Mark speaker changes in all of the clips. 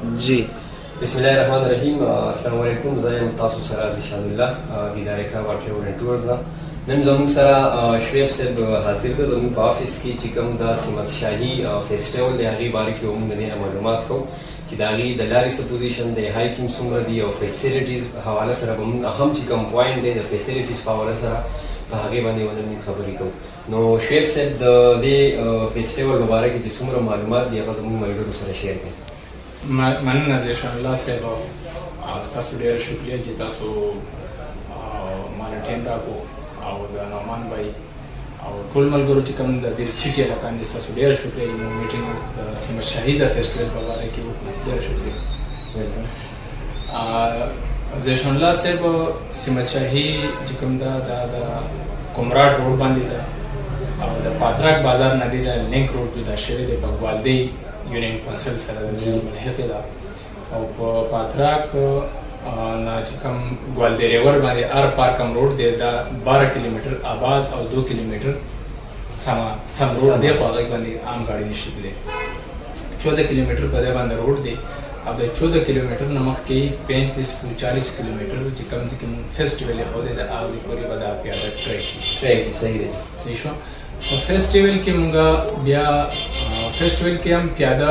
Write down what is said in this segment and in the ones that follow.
Speaker 1: جی
Speaker 2: بسم الله الرحمن الرحیم. السلام علیکم. زه یم تاسو سره ذیشان الله د ادارې کار ټریول اینډ ټورز نه. نن زموږ سره شعیب صاحب حاضر دی. زموږ په آفس کې چې کوم د سمت شاهي فیسټیول دی هغې باره کې موږ د دې نه معلومات کوو چې د هغې د لارې څه پوزیشن دی، هایکینګ څومره دي او فیسیلیټیز حواله سره به موږ اهم چې کوم پوینټ دی د فیسیلیټیز په حواله سره په هغې باندې ونه موږ خبرې کوو. نو شعیب صاحب د دې فیسټیول په باره کې چې څومره معلومات دي هغه زموږ ملګرو سره شیر کړئ.
Speaker 3: مننه ذیشان الله صاحب، ستاسو ډېره شکریه چې تاسو ماله ټایم راکړو او د نعمان بھائی او ټول ملګرو چې کوم د دې سیټي علاقان دي ستاسو ډېره شکریه چې موږ میټینګ د سیمه شاهي د فیسټیول په باره کې وکړو. ډېره شکریه ذیشان الله صاحب. سیمه شاهي چې کوم ده د کمراټ روډ باندې ده او د پاتراک بازار نه ډېره لینک روډ جدا شوی دی په ګوالدۍ یونین کونسل سره د ملحقې ده او په پاتراک نه چې کوم ګوالدۍ ریور باندې ار پار کوم روډ دی دا 12 کیلومتر آباد او 2 کیلومتر سم روډ دی خو هغه باندې عام ګاډي نشي تللی. 14 کیلومتر په دې باندې روډ دی او د 14 کیلومتر نه مخکې 35-40 کیلومتر چې کوم ځای کې فیسټیول یې ښودی د هغې پورې به دا پیاده ټریک
Speaker 2: صحیح دی.
Speaker 3: صحیح شو. په فیسټیول کې مونږ بیا فیسټیول کې هم پیاده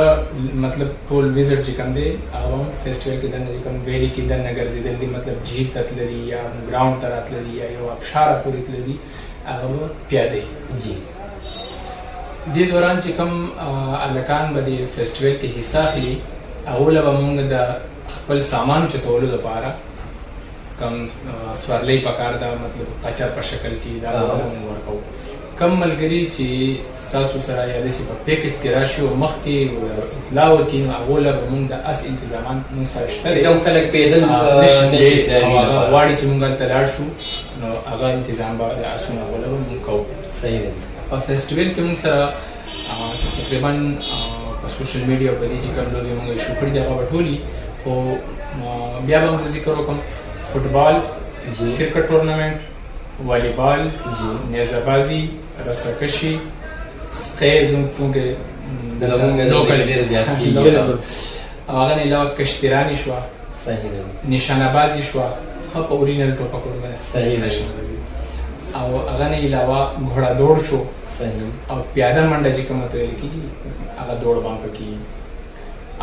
Speaker 3: مطلب ټول ویزټ چې کوم دی هغه هم فیسټیول کې دننه چې کوم ویلي کې دننه ګرځېدل دي مطلب جهیل ته تللی دي یا ګراونډ ته راتللی دي یا یو ابشاره پورې تللی دي هغه به پیاده
Speaker 2: جی.
Speaker 3: دې دوران چې کوم هلکان به د فیسټیول کې حصه اخلي هغو له به مونږ د خپل سامان چتولو دپاره کوم سورلۍ پکار ده مطلب قچر په شکل کې دا مونږ ورکوو. کم ملګري چې ستاسو سره یا داسې په پیکج کې راشي او مخکې اطلاع ورکړي نو هغو له به مونږ د اس انتظامات مونږ سره شته دی.
Speaker 2: کوم خلک پیدل
Speaker 3: غواړي چې مونږ هلته لاړ شو نو هغه انتظام به د اسونو هغو له به مونږ کوو.
Speaker 2: صحیح دی.
Speaker 3: په فیسټیول کې مونږ سره تقریبا په سوشل میډیا په دې چې کوم لوبې مونږ شو کړي دي هغه به ټول خو بیا به مونږ ذکر وکړم فوټبال، کرکټ ټورنمنټ، والیبال، نیزه بازي، رسکشي، سقی زموږ چونکې لوکل
Speaker 2: ډېر زیات کېږي
Speaker 3: او هغه نه علاوه کشتیراني شوه،
Speaker 2: صحیح دی.
Speaker 3: نشانه بازي شوه ښه په اوریجنل ټوپکونو باندې
Speaker 2: صحیح دی.
Speaker 3: او هغه نه علاوه ګھوړه دوړ شو
Speaker 2: صحیح.
Speaker 3: او پیاده منډه چې کومه ته ویل کېږي هغه دوړ به هم پکې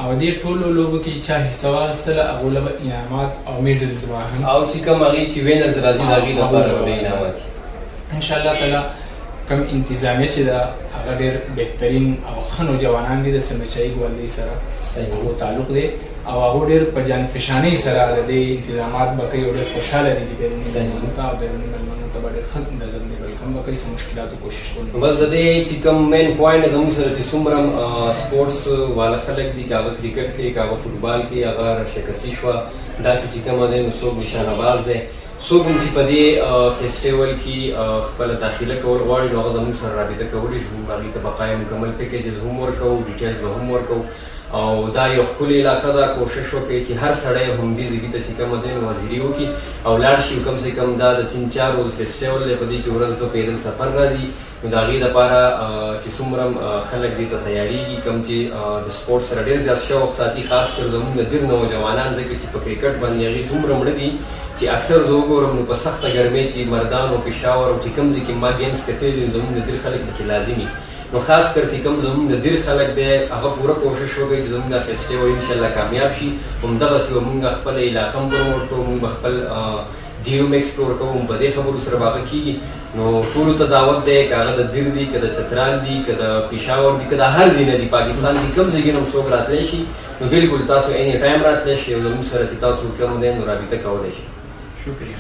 Speaker 3: او دې ټولو لوبو کې چا حصه واخیستله هغو له به انعامات او میډلز به هم
Speaker 2: او چې کوم هغې کې وینرز راځي د هغې دپاره به انعامات وي
Speaker 3: انشاءالله تعالی. کوم انتظامیه چې ده هغه ډېر بهترین او ښه نوجوانان دي د سمیچایي ګوالدۍ سره هغو تعلق دی او هغو ډېر په جانفشانۍ سره د دې انتظامات به کوي او ډېر خوشحاله دي د بیروني مېلمنو ته او بیروني مېلمنو ته به ډېر ښه نظم دی ویلکم به کوي څه مشکلاتو کوشش کوي.
Speaker 2: بس د دې چې کوم مین پوینټ زموږ سره چې څومره سپورټس والا خلک دي که هغه کرکټ کوي که هغه فوټبال کوي هغه رشکسي شوه داسې چې کومه دی نو څوک نشانه باز دی څوک هم چې په دې فیسټیول کې خپله داخله کول غواړي نو هغه زموږ سره رابطه کولی شو. موږ هغې ته بقایه مکمل پیکیجز هم ورکوو، ډیټیلز به هم ورکوو او دا یو ښکلې علاقه ده. کوشش وکړئ چې هر سړی همدې ځایګي ته چې کومه دی نو حاضري وکړي او لاړ شي. کم سے کم دا د 3-4 ورځو فیسټیول دی په دې کې ورځ دوه پیدل سفر راځي نو د هغې دپاره چې څومره خلک دې ته تیارېږي کوم چې د سپورټ سره ډېر زیات شوق ساتي خاص کر زموږ د ډېر نوجوانان ځکه چې په کرکټ باندې هغې دومره مړه دي چې اکثر زه وګورم نو په سخته ګرمۍ کې مردان او پېښور او چې کوم ځای کې ما ګیمز کتلي دي زموږ د ډېر خلک پکې لازمي نو خاص کر چې کوم زموږ د ډېر خلک دی هغه پوره کوشش وکړي چې زموږ دا فیسټیول انشاءالله کامیاب شي. همدغسې به مونږ خپله علاقه هم پروموټ کړو، مونږ به خپل ډي هم ایکسپلور کوو، په دې خبرو سره به هغه کېږي. نو ټولو ته دعوت دی که هغه د دیر دي که د چترال دي که د پېښور دي که د هر ځای نه دي پاکستان کې کوم ځای کې نه هم څوک راتلی شي نو بلکل تاسو اینی ټایم راتلی شي او زموږ سره چې تاسو کوم دی نو رابطه کولی شي.
Speaker 3: شکریه.